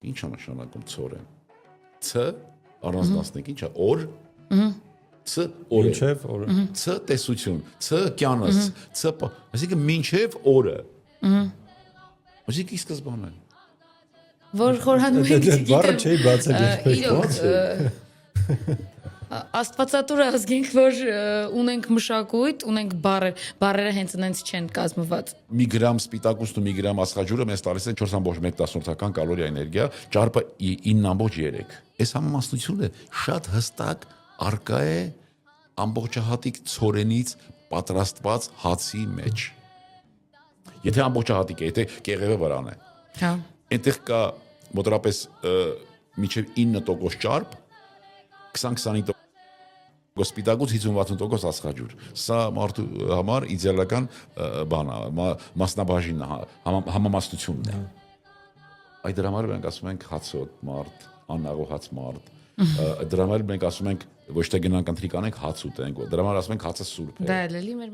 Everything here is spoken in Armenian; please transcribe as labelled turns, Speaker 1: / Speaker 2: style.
Speaker 1: Ինչ է նշանակում ցորեն։ Ց առանձնացնենք, ինչ է օր։ Ց օրը։
Speaker 2: Մինչև օրը։
Speaker 1: Ց տեսություն, ց կյանս, ց այսինքն մինչև օրը։ Այսինքն սկզբանը։
Speaker 3: Որ խորհանում
Speaker 2: Այդ բառը չէի բացել երբեք։
Speaker 3: իրոք Աստվածատուր ազգենք, որ ունենք մշակույթ, ունենք բառերը հենց այնց չեն կազմված։
Speaker 1: Մի գրամ սպիտակուցն ու մի գրամ աստղաջուրը մեզ տալիս են 4.1 կալորիա էներգիա, ճարպը 9.3։ Այս համամասնությունը շատ հստակ արկա է ամբողջահատիկ ցորենից պատրաստված հացի մեջ։ Եթե ամբողջահատիկ է, եթե կեղևը վրան է։
Speaker 3: Հա։
Speaker 1: Այնտեղ կա մոտավորապես մինչև 9% ճարպ, 20-25% սպիտակուց 50-60% աստղաջուր։ Սա մարդու համար իդեալական բան է, մասնաբաժինն է, համամասնությունն է։ Այդ դրա համար մենք ասում ենք հացոտ մարդ, աննաղոհաց մարդ։ Դրա համար մենք ասում ենք ոչ թե գնանք ընթրիկ անենք, հաց ուտենք։ Դրա համար ասում ենք հացը սուրբ է։
Speaker 3: Դա էլ էլի մեր